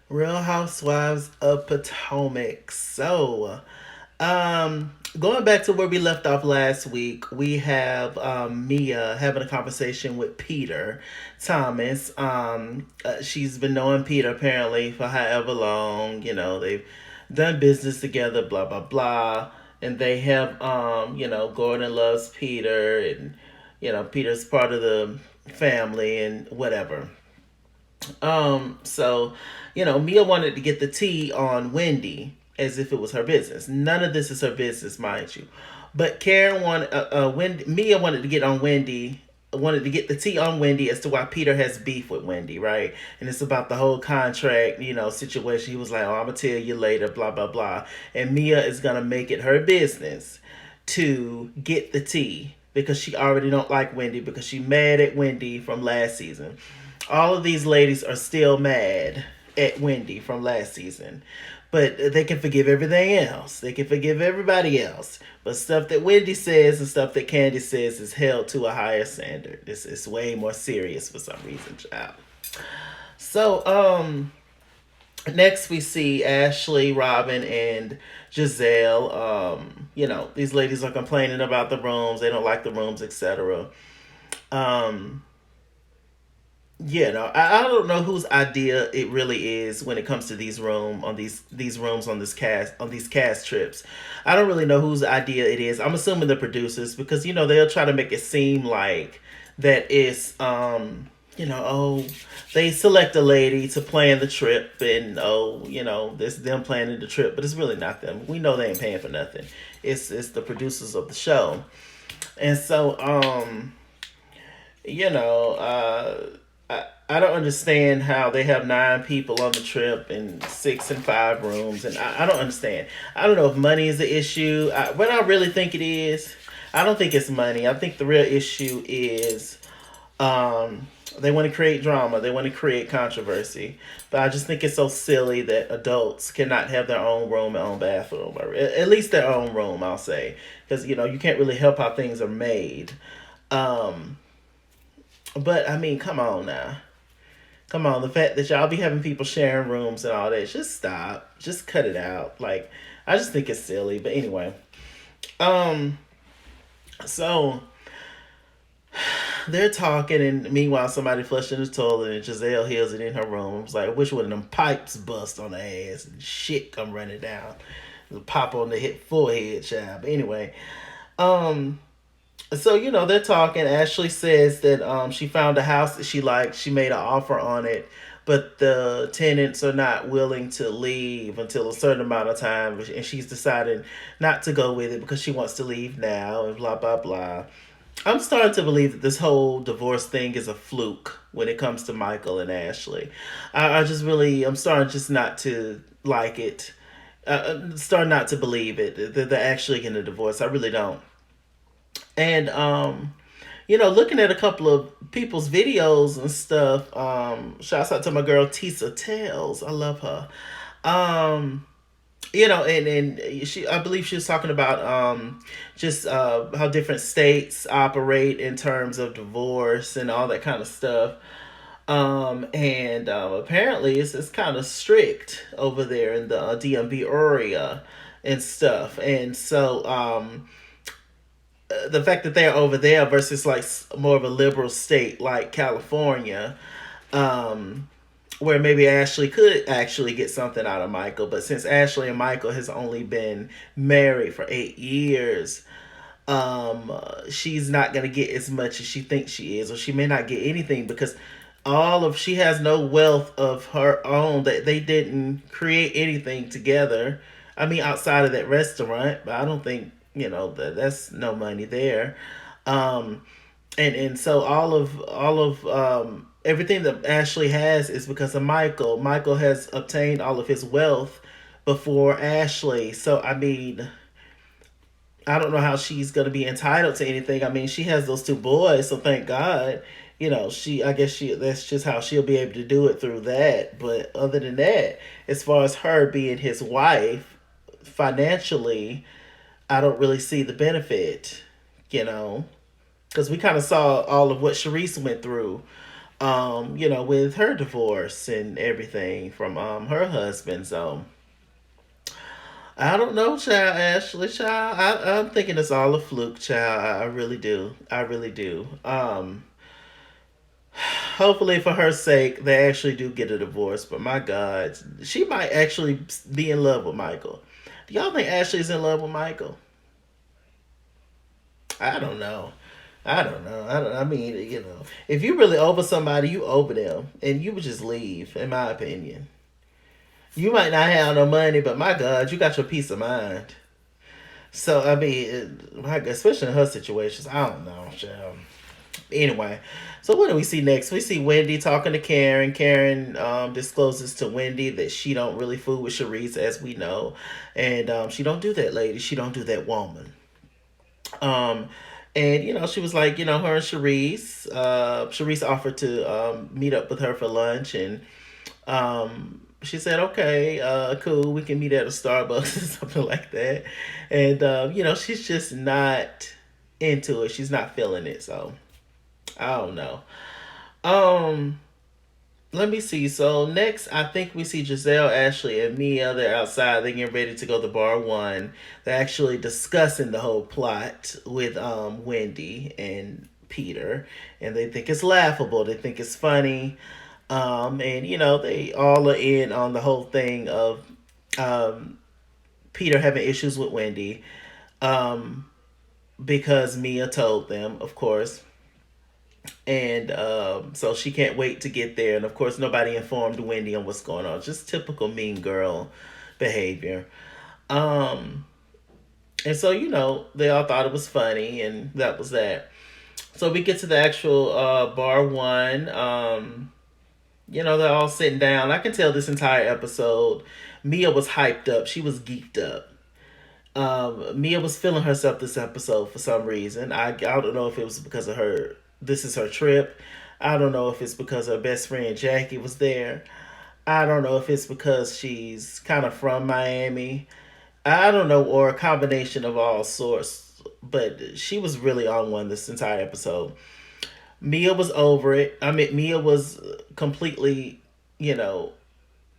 Real Housewives of Potomac. Going back to where we left off last week, we have Mia having a conversation with Peter Thomas. She's been knowing Peter apparently for however long. They've done business together, blah blah blah, and they have Gordon loves Peter, and Peter's part of the family and whatever. So, Mia wanted to get the tea on Wendy as if it was her business. None of this is her business, mind you. But Mia wanted to get on Wendy, wanted to get the tea on Wendy as to why Peter has beef with Wendy, right? And it's about the whole contract, situation. He was like, "Oh, I'm gonna tell you later," blah blah blah. And Mia is gonna make it her business to get the tea because she already don't like Wendy because she mad at Wendy from last season. All of these ladies are still mad at Wendy from last season. But they can forgive everything else. They can forgive everybody else. But stuff that Wendy says and stuff that Candiace says is held to a higher standard. It's way more serious for some reason, child. So, next we see Ashley, Robyn, and Gizelle. These ladies are complaining about the rooms. They don't like the rooms, etc. Um, Yeah, no, I don't know whose idea it really is when it comes to these rooms on these cast trips. I don't really know whose idea it is. I'm assuming the producers because they'll try to make it seem like that it's oh, they select a lady to plan the trip, and oh, this them planning the trip, but it's really not them. We know they ain't paying for nothing. It's the producers of the show. And so you know, I don't understand how they have 9 people on the trip and 6 and 5 rooms, and I don't understand. I don't know if money is the issue. What I really think it is, I don't think it's money. I think the real issue is they want to create drama. They want to create controversy. But I just think it's so silly that adults cannot have their own room and own bathroom, or at least their own room. I'll say because you can't really help how things are made. Um, but I mean, come on now. Come on, the fact that y'all be having people sharing rooms and all that, just stop. Just cut it out. Like, I just think it's silly. But anyway, um, so they're talking, and meanwhile, somebody flushing the toilet, and Gizelle hears it in her room. It's like, which one of them pipes bust on the ass and shit come running down? Pop on the hit forehead, child. But anyway, um, so they're talking. Ashley says that she found a house that she liked. She made an offer on it, but the tenants are not willing to leave until a certain amount of time, and she's deciding not to go with it because she wants to leave now and blah blah blah. I'm starting to believe that this whole divorce thing is a fluke when it comes to Michael and Ashley. I just really, I'm starting just not to like it. Starting not to believe it that they're actually getting a divorce. I really don't. And looking at a couple of people's videos and stuff. Shouts out to my girl Tisa Tales. I love her. Um, and she, I believe she was talking about just how different states operate in terms of divorce and all that kind of stuff. And apparently it's kind of strict over there in the DMV area and stuff. And so the fact that they're over there versus like more of a liberal state like California, um, where maybe Ashley could actually get something out of Michael, but since Ashley and Michael has only been married for 8 years, she's not gonna get as much as she thinks she is, or she may not get anything because she has no wealth of her own that they didn't create anything together. I mean, outside of that restaurant, but I don't think that's no money there. Um, and so all of everything that Ashley has is because of Michael. Michael has obtained all of his wealth before Ashley. So I mean, I don't know how she's gonna be entitled to anything. I mean, she has those 2 boys, so thank God. She I guess she that's just how she'll be able to do it through that. But other than that, as far as her being his wife, financially, I don't really see the benefit, you know, because we kind of saw all of what Charrisse went through. with her divorce and everything from her husband. So I don't know, child, Ashley, child. I'm thinking it's all a fluke, child. I really do. I really do. Hopefully, for her sake, they actually do get a divorce. But my God, she might actually be in love with Michael. Do y'all think Ashley's in love with Michael? I don't know. I don't know. I mean, if you really over somebody, you over them, and you would just leave. In my opinion, you might not have no money, but my God, you got your peace of mind. So I mean, especially in her situations, I don't know, child. Anyway, so what do we see next? We see Wendy talking to Karen. Karen discloses to Wendy that she don't really fool with Charrisse, as we know, and she don't do that, lady. She don't do that, woman. Um, and she was like, her and Charrisse. Charrisse offered to meet up with her for lunch, and she said, okay, cool, we can meet at a Starbucks or something like that. And she's just not into it. She's not feeling it. So I don't know. Um, Let me see. So next, I think we see Gizelle, Ashley, and Mia. They're outside. They're getting ready to go to bar one. They're actually discussing the whole plot with Wendy and Peter, and they think it's laughable. They think it's funny, and they all are in on the whole thing of um, Peter having issues with Wendy, um, because Mia told them, of course, and so she can't wait to get there. And of course, nobody informed Wendy on what's going on. Just typical mean girl behavior. Um, and so they all thought it was funny, and that was that. So we get to the actual bar one. They're all sitting down. I can tell this entire episode, Mia was hyped up. She was geeked up. Mia was feeling herself this episode for some reason. I don't know if it was because of her. This is her trip. I don't know if it's because her best friend Jackie was there. I don't know if it's because she's kind of from Miami. I don't know, or a combination of all sorts. But she was really on one this entire episode. Mia was over it. I mean, Mia was completely, you know,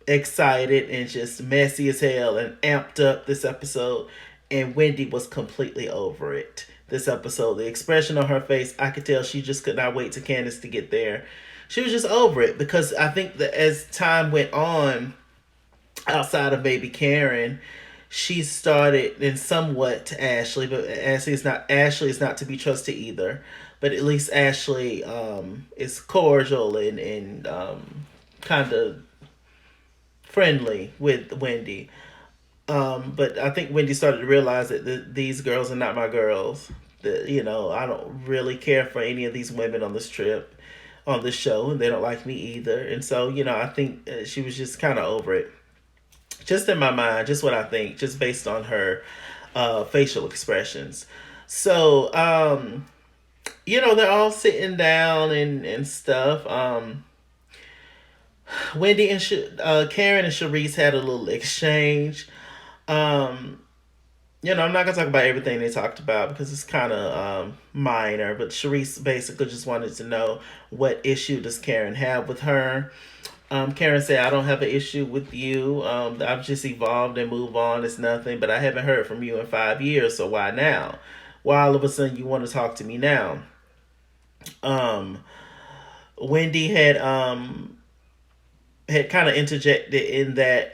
excited and just messy as hell and amped up this episode. And Wendy was completely over it this episode. The expression on her face, I could tell she just could not wait to Candiace to get there. She was just over it because I think that as time went on, outside of maybe Karen, she started and somewhat to Ashley, but Ashley is not to be trusted either. But at least Ashley is cordial and kind of friendly with Wendy. But I think Wendy started to realize that these girls are not my girls. That I don't really care for any of these women on this trip, on this show, and they don't like me either. And so I think she was just kind of over it. Just in my mind, just what I think, just based on her facial expressions. So they're all sitting down and stuff. Wendy and Karen and Charrisse had a little exchange. Um, I'm not gonna talk about everything they talked about because it's kind of minor. But Charrisse basically just wanted to know what issue does Karen have with her. Karen said, "I don't have an issue with you. I've just evolved and moved on. It's nothing. But I haven't heard from you in 5 years. So why now? Why all of a sudden you want to talk to me now?" Um, Wendy had kind of interjected in that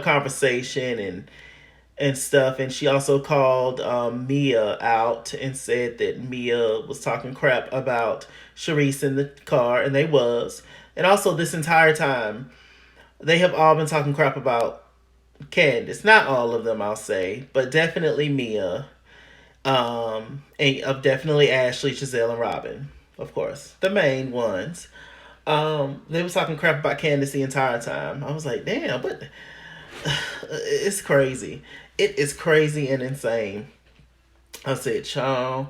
conversation and stuff, and she also called Mia out and said that Mia was talking crap about Charrisse in the car, and they was. And also this entire time they have all been talking crap about Candiace. Not all of them, I'll say, but definitely Mia. And definitely Ashley, Gizelle, and Robyn, of course, the main ones. They was talking crap about Candiace the entire time. I was like, damn, but it's crazy. It is crazy and insane. I said, child,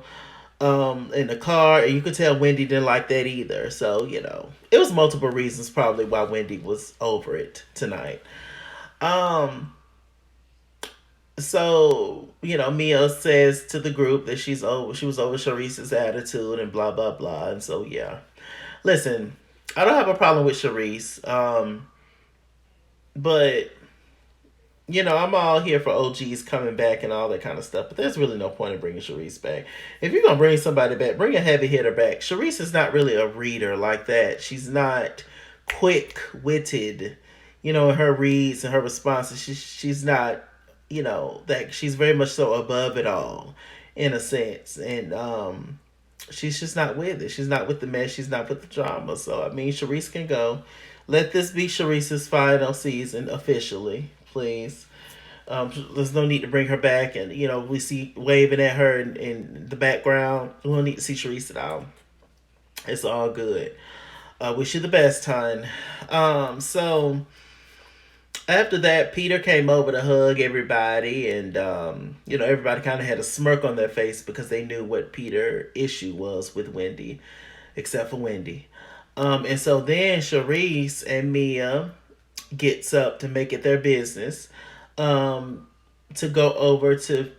in the car, and you could tell Wendy didn't like that either. So, it was multiple reasons probably why Wendy was over it tonight. Um, so, Mia says to the group that she was over Charisse's attitude and blah, blah, blah. And so, yeah. Listen, I don't have a problem with Charrisse, but I'm all here for OGs coming back and all that kind of stuff. But there's really no point in bringing Charrisse back. If you're gonna bring somebody back, bring a heavy hitter back. Charrisse is not really a reader like that. She's not quick witted, in her reads and her responses. She's not, that she's very much so above it all, in a sense, and she's just not with it. She's not with the mess. She's not with the drama. So I mean, Charrisse can go. Let this be Charisse's final season officially, please. There's no need to bring her back, and we see waving at her in the background. We don't need to see Charrisse at all. It's all good. Wish you the best, hon. So after that, Peter came over to hug everybody, and everybody kind of had a smirk on their face because they knew what Peter's issue was with Wendy, except for Wendy. And so then Charrisse and Mia gets up to make it their business to go over to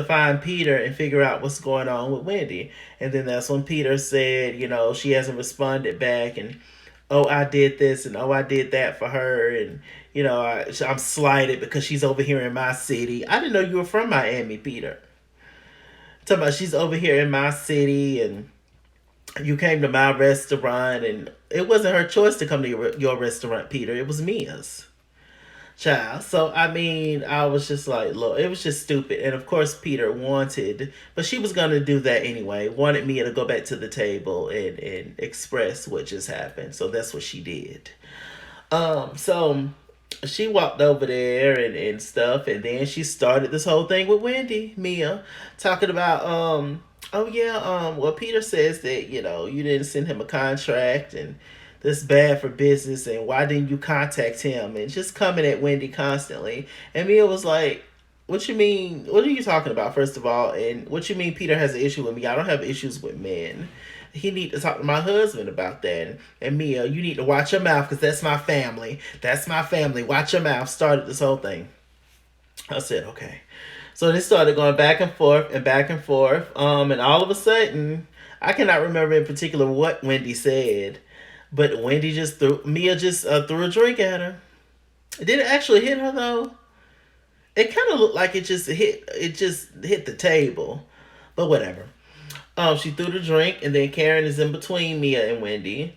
find Peter and figure out what's going on with Wendy. And then that's when Peter said, she hasn't responded back, and oh, I did this, and oh, I did that for her, and I'm slighted because she's over here in my city. I didn't know you were from Miami, Peter. Talking about she's over here in my city, and you came to my restaurant, and it wasn't her choice to come to your restaurant, Peter. It was Mia's. Child. So, I mean, I was just like, look, it was just stupid. And of course, Peter wanted, but she was going to do that anyway, wanted Mia to go back to the table and express what just happened. So that's what she did. So she walked over there and stuff, and then she started this whole thing with Wendy, Mia, talking about, oh yeah, well, Peter says that, you didn't send him a contract, and this bad for business, and why didn't you contact him, and just coming at Wendy constantly. And Mia was like, what you mean, what are you talking about, first of all, and what you mean Peter has an issue with me? I don't have issues with men. He need to talk to my husband about that. And Mia, you need to watch your mouth, because that's my family. That's my family. Watch your mouth. Started this whole thing. I said, okay. So they started going back and forth and back and forth. And all of a sudden, I cannot remember in particular what Wendy said, but Wendy Mia just threw a drink at her. Did it actually hit her though? It kind of looked like it just hit the table, but whatever. She threw the drink, and then Karen is in between Mia and Wendy,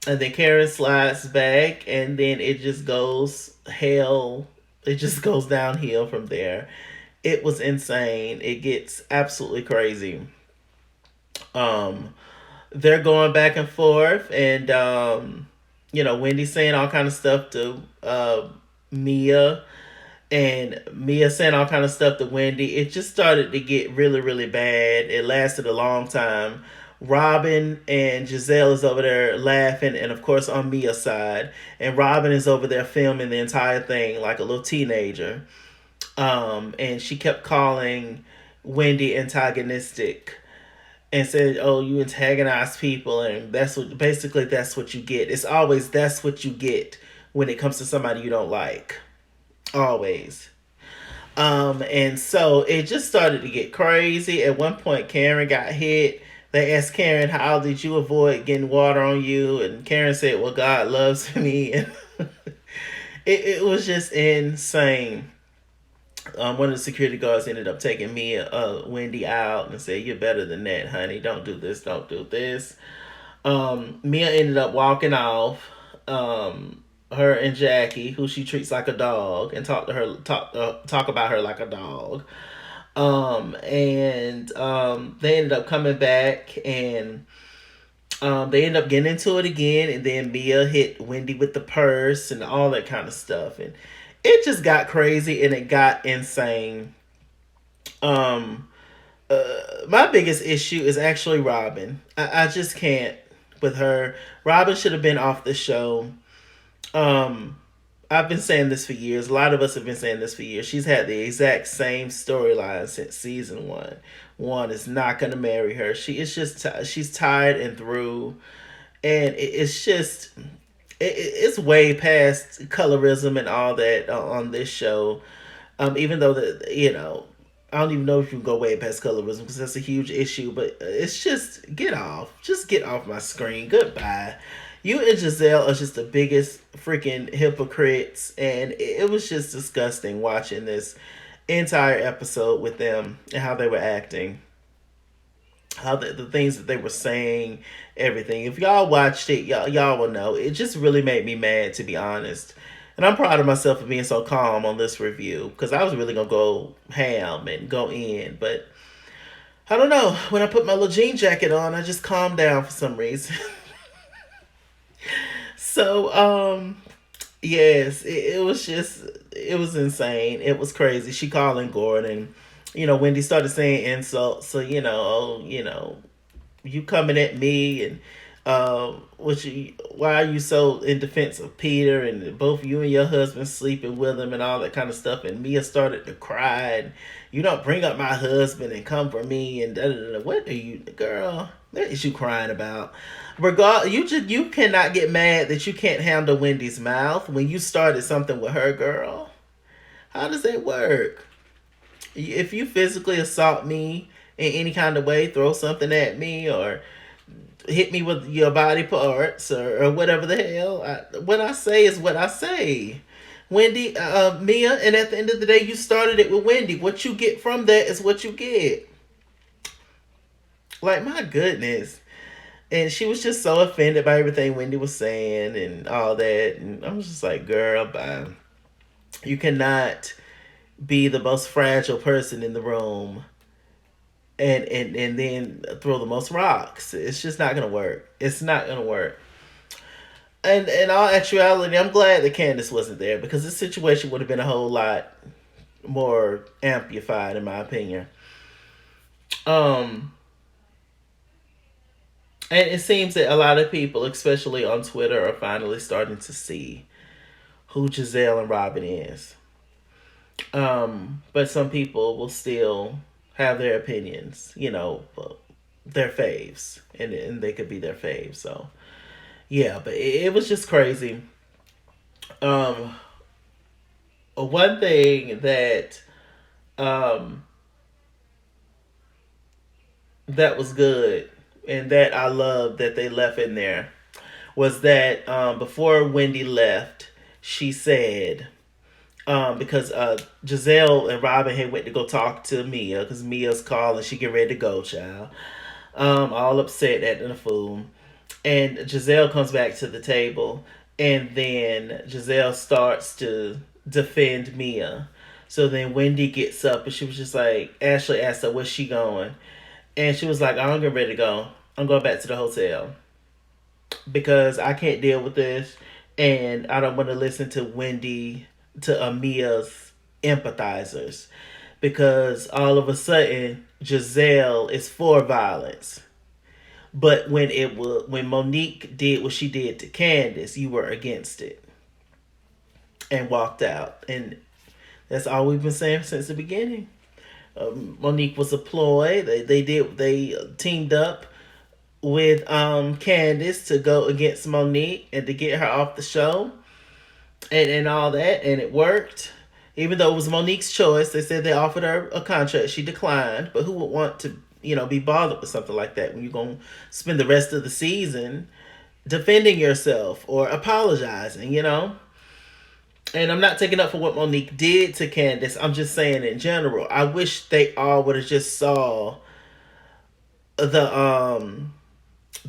and then Karen slides back, and then it just goes downhill from there. It was insane. It gets absolutely crazy. They're going back and forth, and Wendy's saying all kind of stuff to Mia, and Mia saying all kind of stuff to Wendy. It just started to get really, really bad. It lasted a long time. Robyn and Gizelle is over there laughing, and of course on Mia's side, and Robyn is over there filming the entire thing like a little teenager. And she kept calling Wendy antagonistic, and said, "Oh, you antagonize people," and that's what you get. It's always that's what you get when it comes to somebody you don't like. Always. And so it just started to get crazy. At one point, Karen got hit. They asked Karen, "How did you avoid getting water on you?" And Karen said, "Well, God loves me." And it was just insane. One of the security guards ended up taking Wendy out and said, "You're better than that, honey. Don't do this. Don't do this." Mia ended up walking off. Her and Jackie, who she treats like a dog, and talk about her like a dog. And they ended up coming back, and they ended up getting into it again, and then Mia hit Wendy with the purse and all that kind of stuff, and it just got crazy and it got insane. My biggest issue is actually Robyn. I just can't with her. Robyn should have been off the show. I've been saying this for years. A lot of us have been saying this for years. She's had the exact same storyline since season 1. Juan is not going to marry her. She is just she's tired and through, and it's just it's way past colorism and all that on this show. Even though I don't even know if you can go way past colorism because that's a huge issue. But it's just just get off my screen. Goodbye. You and Gizelle are just the biggest freaking hypocrites, and it was just disgusting watching this entire episode with them and how they were acting, how the things that they were saying, everything. If y'all watched it, y'all will know. It just really made me mad, to be honest. And I'm proud of myself for being so calm on this review because I was really gonna go ham and go in, but I don't know. When I put my little jean jacket on, I just calmed down for some reason. So, yes, it was just, it was insane. It was crazy. She calling Gordon. Wendy started saying insults. So, you coming at me and why are you so in defense of Peter and both you and your husband sleeping with him and all that kind of stuff. And Mia started to cry and you don't bring up my husband and come for me and da da da. What are you, girl? What is you crying about? You cannot get mad that you can't handle Wendy's mouth when you started something with her, girl. How does that work? If you physically assault me in any kind of way, throw something at me or hit me with your body parts or whatever the hell, what I say is what I say. Wendy, Mia, and at the end of the day, you started it with Wendy. What you get from that is what you get. Like, my goodness. And she was just so offended by everything Wendy was saying and all that. And I was just like, girl, bye. You cannot be the most fragile person in the room and then throw the most rocks. It's just not going to work. It's not going to work. And in all actuality, I'm glad that Candiace wasn't there because this situation would have been a whole lot more amplified, in my opinion. And it seems that a lot of people, especially on Twitter, are finally starting to see who Gizelle and Robyn is. But some people will still have their opinions, their faves, and they could be their faves. So, yeah, but it was just crazy. One thing that that was good and that I love that they left in there was that before Wendy left, she said, because Gizelle and Robyn had went to go talk to Mia because Mia's calling, she get ready to go, child. All upset at the fool. And Gizelle comes back to the table and then Gizelle starts to defend Mia. So then Wendy gets up and she was just like, Ashley asked her, where's she going? And she was like, I'm getting ready to go. I'm going back to the hotel because I can't deal with this. And I don't want to listen to Mia's empathizers. Because all of a sudden, Gizelle is for violence. But when Monique did what she did to Candiace, you were against it. And walked out. And that's all we've been saying since the beginning. Monique was a ploy. They teamed up with Candiace to go against Monique and to get her off the show and all that, and it worked. Even though it was Monique's choice, they said they offered her a contract. She declined, but who would want to, be bothered with something like that when you're going to spend the rest of the season defending yourself or apologizing, And I'm not taking up for what Monique did to Candiace. I'm just saying in general. I wish they all would have just saw the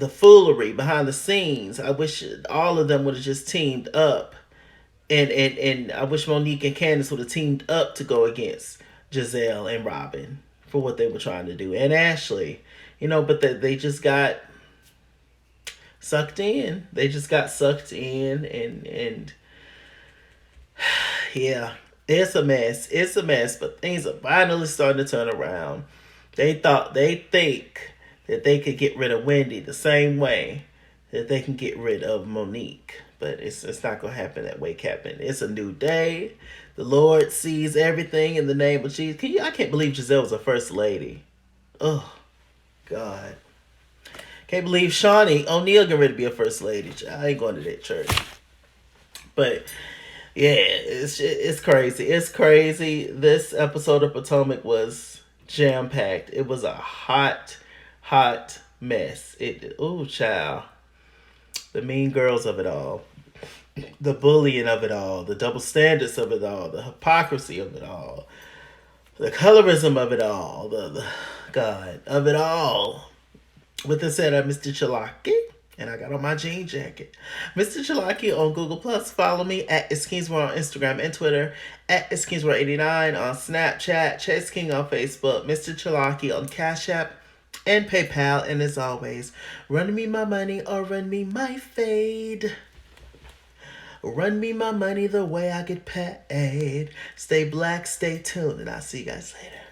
foolery behind the scenes. I wish all of them would have just teamed up. And I wish Monique and Candiace would have teamed up to go against Gizelle and Robyn for what they were trying to do. And Ashley. But they just got sucked in. They just got sucked in and yeah, it's a mess. It's a mess, but things are finally starting to turn around. They think that they could get rid of Wendy the same way that they can get rid of Monique. But it's not going to happen that way, Captain. It's a new day. The Lord sees everything in the name of Jesus. I can't believe Gizelle was a first lady. Oh, God. Can't believe Shawnee O'Neal getting ready to be a first lady. I ain't going to that church. But Yeah, it's crazy. It's crazy. This episode of Potomac was jam packed. It was a hot mess. Child, the mean girls of it all, the bullying of it all, the double standards of it all, the hypocrisy of it all, the colorism of it all, the God of it all. With this said, I'm MrChalaki, and I got on my jean jacket. MrChalaki on Google Plus. Follow me at It'sKingsWorld on Instagram and Twitter, at It'sKingsWorld89 on Snapchat, Chase King on Facebook, MrChalaki on Cash App and PayPal. And as always, run me my money or run me my fade. Run me my money the way I get paid. Stay black, stay tuned, and I'll see you guys later.